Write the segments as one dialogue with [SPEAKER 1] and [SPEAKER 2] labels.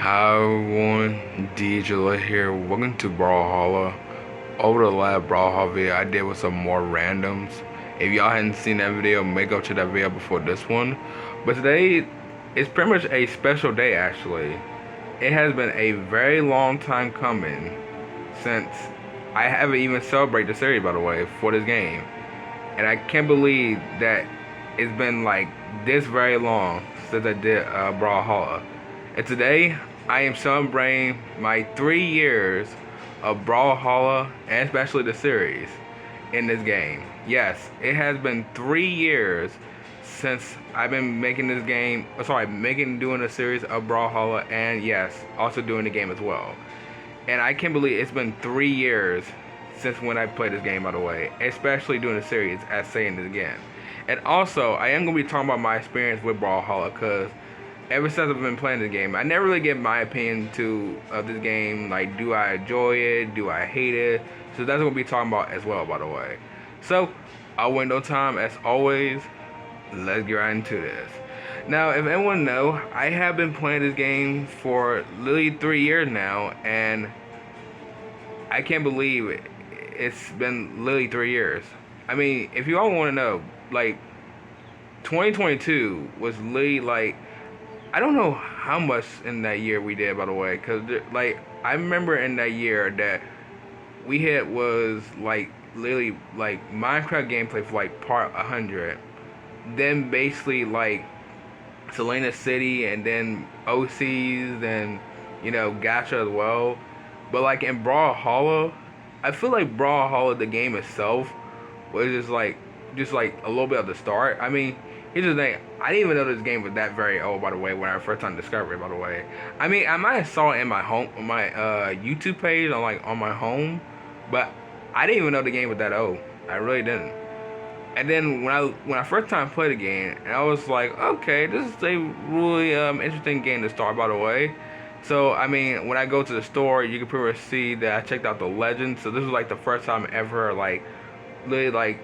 [SPEAKER 1] Hi everyone, DJ here. Welcome to Brawlhalla. Over the last Brawlhalla video I did with some more randoms. If y'all hadn't seen that video, make up to that video before this one. But today is pretty much a special day actually. It has been a very long time coming since I haven't even celebrated the series, by the way, for this game. And I can't believe that it's been like this very long since I did Brawlhalla. And today I am celebrating my 3 years of Brawlhalla and especially the series in this game. Yes, it has been 3 years since I've been making this game. Doing a series of Brawlhalla, and yes, also doing the game as well. And I can't believe it's been 3 years since when I played this game, by the way, especially doing the series, as saying this again. And also, I am going to be talking about my experience with Brawlhalla, because ever since I've been playing this game, I never really give my opinion to this game. Like, do I enjoy it? Do I hate it? So that's what we'll be talking about as well, by the way. So, I'll wait no time. As always, let's get right into this. Now, if anyone know, I have been playing this game for literally 3 years now, and I can't believe it's been literally 3 years. I mean, if you all want to know, like, 2022 was literally like, I don't know how much in that year we did, by the way, because like I remember in that year that we hit was like literally like Minecraft gameplay for like part 100, then basically like Selena City, and then OCs, and Gacha as well. But like in Brawlhalla, I feel like Brawlhalla, the game itself, was just like a little bit of the start. I mean, here's the thing. I didn't even know this game was that very old, by the way, when I first time discovered it, by the way. I mean, I might have saw it in my home, my YouTube page, on my home, but I didn't even know the game was that old. I really didn't. And then when I first time played the game, and I was like, okay, this is a really interesting game to start, by the way. So I mean, when I go to the store, you can pretty much see that I checked out the legends. So this was like the first time ever, like, really like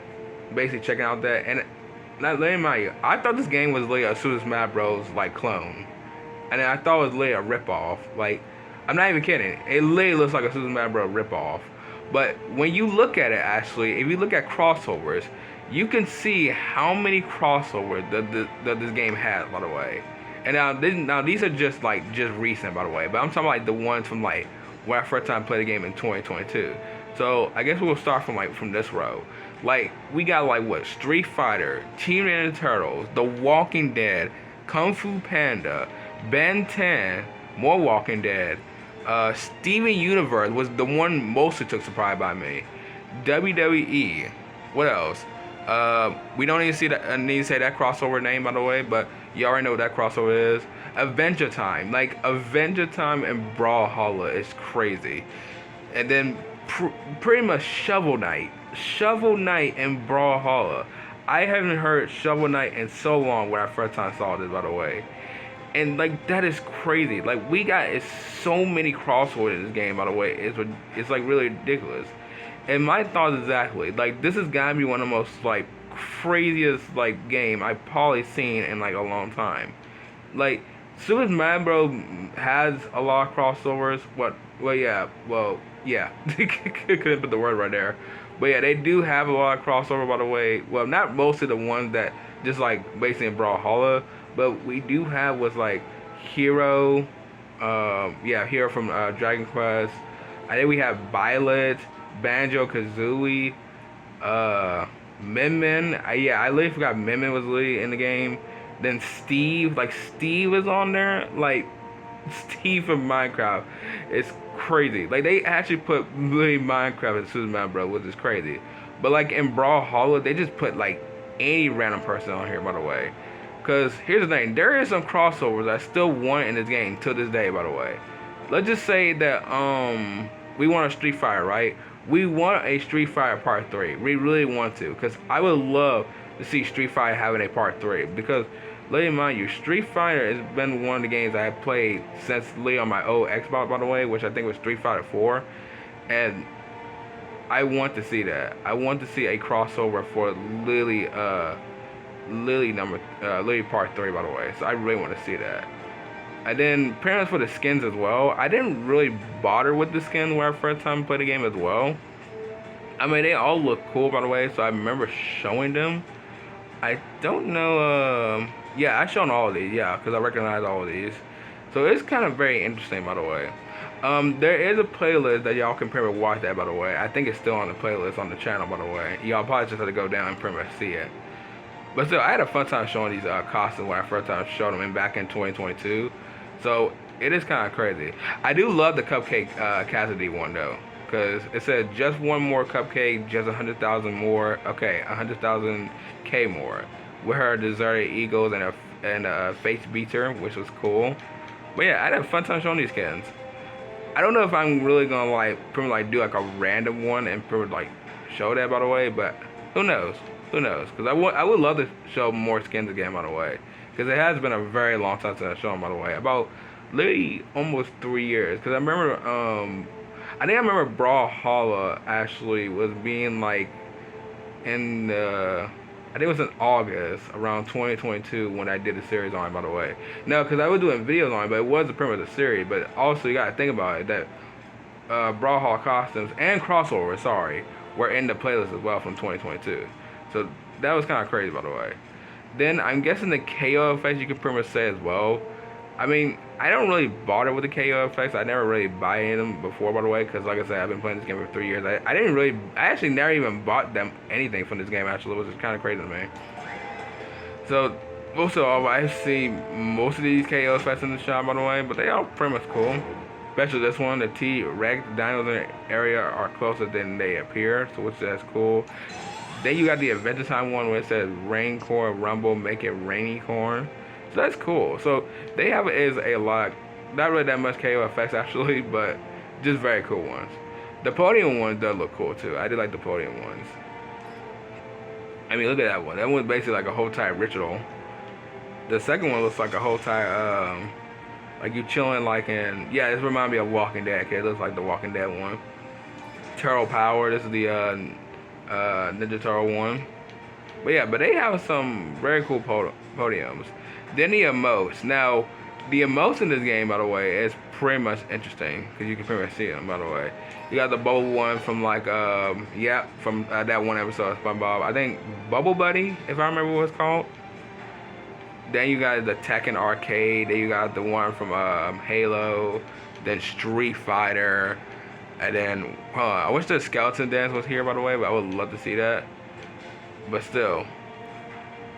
[SPEAKER 1] basically checking out that. And not letting mind you, I thought this game was like a Super Smash Bros. Like clone, and I thought it was like a ripoff. Like, I'm not even kidding. It literally looks like a Super Smash Bros. Ripoff. But when you look at it, actually, if you look at crossovers, you can see how many crossovers that this game has, by the way. And now these are just recent, by the way. But I'm talking like the ones from like when I first time played the game in 2022. So I guess we'll start from this row. Like, we got like what, Street Fighter, Teenage Mutant Ninja Turtles, The Walking Dead, Kung Fu Panda, Ben 10, more Walking Dead. Steven Universe was the one mostly took surprise by me. WWE. What else? We don't need to see that. Need to say that crossover name, by the way, but you already know what that crossover is. Adventure Time, like Adventure Time and Brawlhalla is crazy, and then pretty much Shovel Knight and Brawlhalla. I haven't heard Shovel Knight in so long when I first time saw this, by the way. And like, that is crazy. Like, we got so many crossovers in this game, by the way. It's like really ridiculous. And my thoughts exactly, like, this has gotta be one of the most like craziest like game I've probably seen in like a long time. Like, Super Smash Bros. Has a lot of crossovers. Yeah. Couldn't put the word right there. But yeah, they do have a lot of crossover, by the way. Well, not most of the ones that just like basically in Brawlhalla, but we do have was like Hero, Hero from Dragon Quest. I think we have Violet, Banjo Kazooie, Min Min. I literally forgot Min Min was literally in the game. Then Steve is on there. Like, Steve from Minecraft. It's crazy. Like, they actually put literally Minecraft in Super Smash Bros., which is crazy. But like in Brawlhalla, they just put like any random person on here, by the way. Cause here's the thing, there is some crossovers I still want in this game to this day, by the way. Let's just say that we want a Street Fighter, right? We want a Street Fighter Part 3. We really want to, because I would love to see Street Fighter having a Part 3. Because, let me mind you, Street Fighter has been one of the games I have played since literally on my old Xbox, by the way, which I think was Street Fighter 4. And I want to see that. I want to see a crossover for Lily Part 3, by the way. So I really want to see that. And then pretty much for the skins as well. I didn't really bother with the skins when I first time played the game as well. I mean, they all look cool, by the way, so I remember showing them. I don't know, yeah, I shown all of these, yeah, because I recognize all of these. So it's kind of very interesting, by the way. There is a playlist that y'all can pretty much watch that, by the way. I think it's still on the playlist on the channel, by the way. Y'all probably just have to go down and pretty much see it. But still, I had a fun time showing these costumes when I first time showed them back in 2022. So it is kind of crazy. I do love the Cupcake Cassidy one, though. Because it said just one more cupcake, just 100,000 more. Okay, 100,000 K more. With her deserted eagles and a face beater, which was cool. But yeah, I had a fun time showing these kids. I don't know if I'm really gonna like do like a random one and pretty like show that, by the way. But who knows? Who knows? Because I would love to show more skins again, by the way. Because it has been a very long time since I showed them, by the way. About literally almost 3 years. Because I remember I think I remember Brawlhalla actually was being like in the, I think it was in August around 2022 when I did the series on it, by the way. No, because I was doing videos on it, but it was the premise of the series. But also you gotta think about it that Brawlhalla costumes and crossovers, sorry, were in the playlist as well from 2022. So that was kind of crazy, by the way. Then I'm guessing the KO effects you could pretty much say as well. I mean, I don't really bother with the KO effects. I never really buy any of them before, by the way, because like I said, I've been playing this game for 3 years. I actually never even bought them anything from this game, actually, which is kind of crazy to me. So, most of all, I see most of these KO effects in the shop, by the way, but they are pretty much cool. Especially this one, the T-Rex dinos in the area are closer than they appear, so which is cool. Then you got the Adventure Time one where it says Rain Corn Rumble, make it rainy corn. So that's cool. So they have is a lot, not really that much KO effects actually, but just very cool ones. The podium ones does look cool too. I did like the podium ones. I mean, look at that one. That one's basically like a whole tie ritual. The second one looks like a whole tie, like you chilling like in, yeah, this reminds me of Walking Dead. Okay, it looks like the Walking Dead one. Turtle Power. This is the Ninja Turtle one. But yeah, but they have some very cool podiums. Then the emotes. Now, the emotes in this game, by the way, is pretty much interesting because you can pretty much see them. By the way, you got the bubble one from like yeah, from that one episode of SpongeBob. I think Bubble Buddy, if I remember what it's called. Then you got the Tekken Arcade. Then you got the one from Halo. Then Street Fighter. And then I wish the Skeleton Dance was here, by the way, but I would love to see that. But still,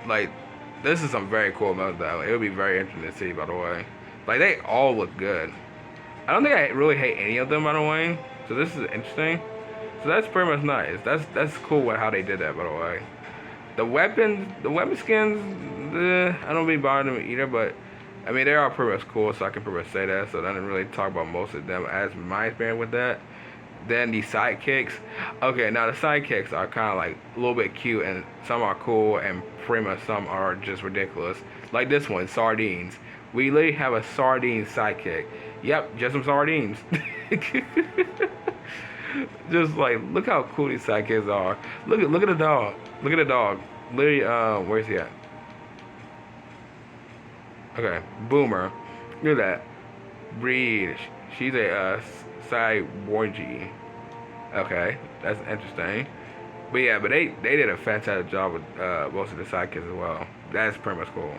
[SPEAKER 1] like, this is some very cool modes though. It would be very interesting to see, by the way. Like, they all look good. I don't think I really hate any of them, by the way. So this is interesting. So that's pretty much nice. That's cool with how they did that, by the way. The weapon skins, I don't be bothering them either, but I mean, they are pretty much cool, so I can pretty much say that. So I didn't really talk about most of them as my experience with that. Then the sidekicks. Okay, now the sidekicks are kind of like a little bit cute, and some are cool, and pretty much some are just ridiculous. Like this one, Sardines. We literally have a sardine sidekick. Yep, just some sardines. Just like, look how cool these sidekicks are. Look at the dog. Look at the dog. Literally, where's he at? Okay, Boomer. Look at that. Breed. She's a cyborgy. Okay, that's interesting. But yeah, but they did a fantastic job with most of the sidekicks as well. That's pretty much cool.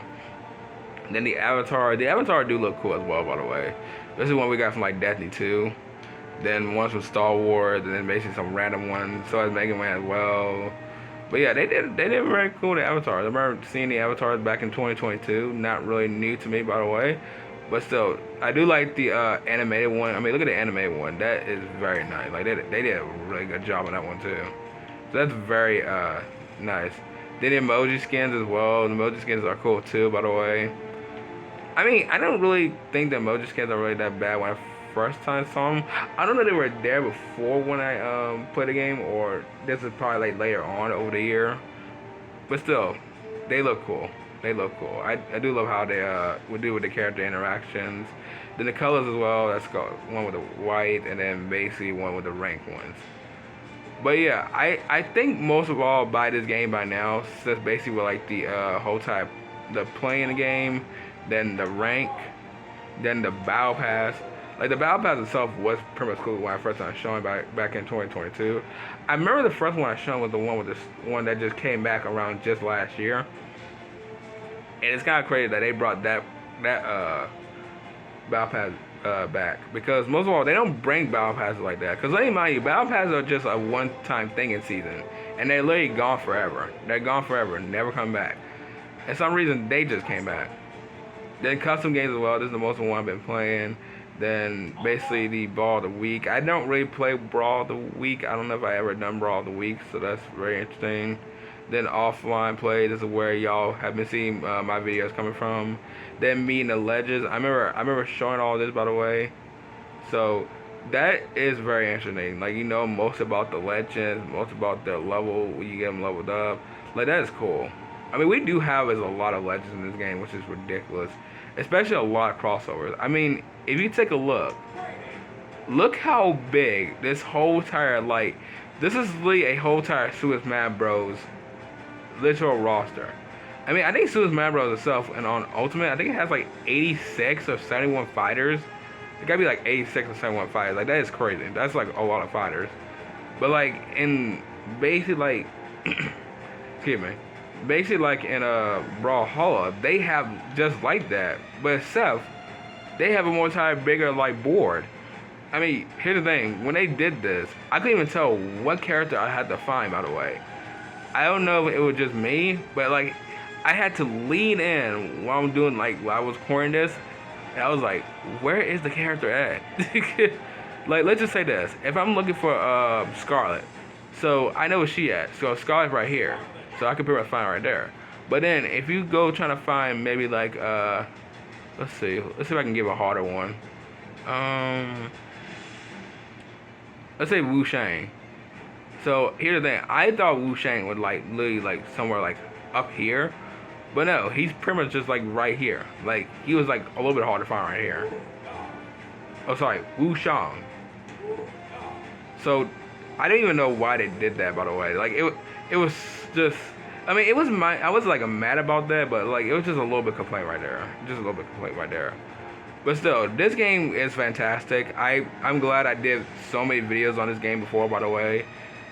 [SPEAKER 1] And then the Avatar do look cool as well, by the way. This is one we got from like Destiny 2. Then ones from Star Wars, and then basically some random ones. So as Mega Man as well. But yeah, they did very cool the avatars. I remember seeing the avatars back in 2022. Not really new to me, by the way. But still, I do like the animated one. I mean, look at the animated one. That is very nice. Like they did a really good job on that one too. So that's very nice. Then the emoji skins as well. The emoji skins are cool too, by the way. I mean, I don't really think the emoji skins are really that bad when I first time saw them. I don't know if they were there before when I played the game, or this is probably like later on over the year. But still, they look cool. They look cool. I do love how they would do with the character interactions. Then the colors as well. That's got one with the white, and then basically one with the rank ones. But yeah, I think most of all buy this game by now. So that's basically what like the whole type, the playing the game, then the rank, Then the Battle Pass. Like the Battle Pass itself was pretty much cool when I first started showing back in 2022. I remember the first one I showed was the one with this one that just came back around just last year. And it's kind of crazy that they brought that Battle Pass back, because most of all they don't bring Battle Passes like that. Because let me mind you, Battle Passes are just a one-time thing in season, and they're literally gone forever. They're gone forever, never come back. And some reason they just came back. Then custom games as well. This is the most one I've been playing. Then basically the Brawl of the Week. I don't really play Brawl of the Week. I don't know if I ever done Brawl of the Week, so that's very interesting. Then offline play. This is where y'all have been seeing my videos coming from. Then meeting the legends. I remember showing all this, by the way. So that is very interesting. Like, you know most about the legends, most about their level when you get them leveled up. Like, that is cool. I mean, we do have a lot of legends in this game, which is ridiculous. Especially a lot of crossovers. I mean, if you take a look how big this whole entire, like, this is literally a whole entire Super Smash Bros. Literal roster. I mean, I think Super Smash Bros. Itself, and on Ultimate, I think it has like 86 or 71 fighters. It gotta be like 86 or 71 fighters. Like, that is crazy. That's like a lot of fighters. But like, in basically like, excuse me. Basically, like in Brawlhalla, they have just like that, but except they have a more bigger like board. I mean, here's the thing: when they did this, I couldn't even tell what character I had to find. By the way, I don't know if it was just me, but like I had to lean in while I'm doing while I was recording this, and I was like, "Where is the character at?" Like, let's just say this: if I'm looking for Scarlet, so I know where she at. So Scarlet's right here. So I can pretty much find right there. But then if you go trying to find maybe like let's see if I can give a harder one. Let's say Wu Shang. So here's the thing, I thought Wu Shang would like literally like somewhere like up here. But no, he's pretty much just like right here. Like he was like a little bit hard to find right here. Oh sorry, Wu Shang. So I didn't even know why they did that, by the way. Like it was just, I mean, I was like mad about that, but like it was just a little bit complaint right there. Just a little bit complaint right there. But still, this game is fantastic. I'm glad I did so many videos on this game before, by the way,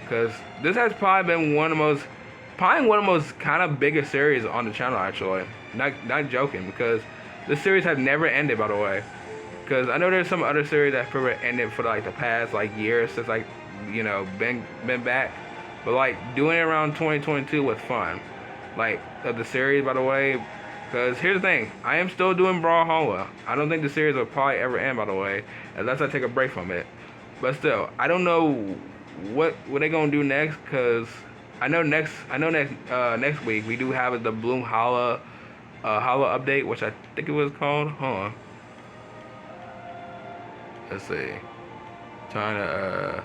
[SPEAKER 1] because this has probably been one of the most kind of biggest series on the channel, actually. Not joking, because this series has never ended, by the way. Because I know there's some other series that probably ended for like the past like years since like, you know, been back. But like doing it around 2022 was fun. Like the series, by the way, because here's the thing, I am still doing Brawlhalla. I don't think the series will probably ever end, by the way, unless I take a break from it. But still, I don't know what they gonna do next, because I know next week we do have the Brawlhalla Holla update, which I think it was called. Hold on. Let's see. Trying to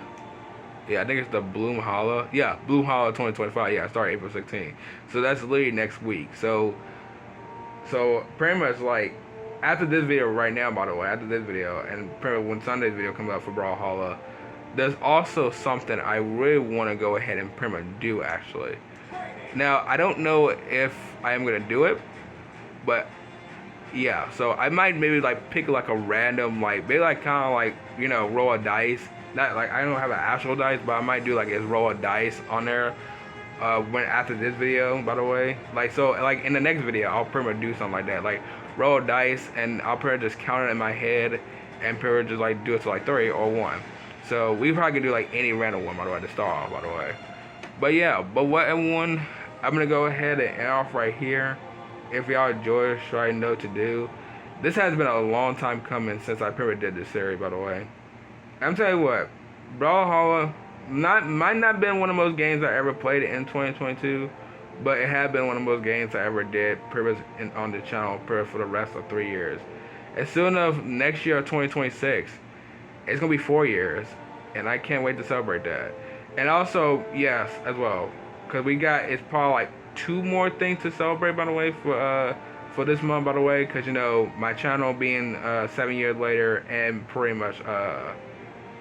[SPEAKER 1] yeah, I think it's the Brawlhalla. Yeah, Brawlhalla 2025. Yeah, it started April 16th. So that's literally next week. So pretty much like after this video right now, by the way, after this video, and pretty much when Sunday's video comes out for Brawlhalla, there's also something I really want to go ahead and pretty much do, actually. Now, I don't know if I am going to do it, but yeah, so I might maybe like pick like a random, like maybe like kind of like, you know, roll a dice. Not like I don't have an actual dice, but I might do like a roll a dice on there when after this video, by the way. Like, so like in the next video I'll pretty much do something like that, like roll a dice, and I'll pretty much just count it in my head and pretty much just like do it to like 3 or 1. So we probably could do like any random one, by the way, to start off, by the way. But yeah, but what everyone, I'm gonna go ahead and end off right here. If y'all enjoyed, sure I know what to do. This has been a long time coming since I pretty much did this series, by the way. I'm telling you what, Brawlhalla might not been one of the most games I ever played in 2022, but it had been one of the most games I ever did pretty much on the channel for the rest of 3 years. As soon as next year, 2026, it's gonna be 4 years, and I can't wait to celebrate that. And also, yes, as well, because it's probably like 2 more things to celebrate, by the way, for this month, by the way, because you know my channel being 7 years later, and pretty much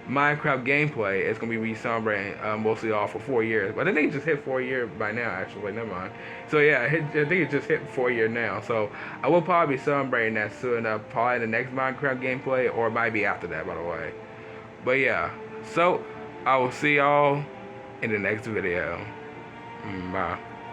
[SPEAKER 1] Minecraft gameplay, it's gonna be celebrating mostly all for 4 years. But I think it just hit 4 year by now. Actually, never mind. So yeah, I think it just hit 4 year now. So I will probably be celebrating that soon. Probably the next Minecraft gameplay, or it might be after that, by the way. But yeah, so I will see y'all in the next video. Bye.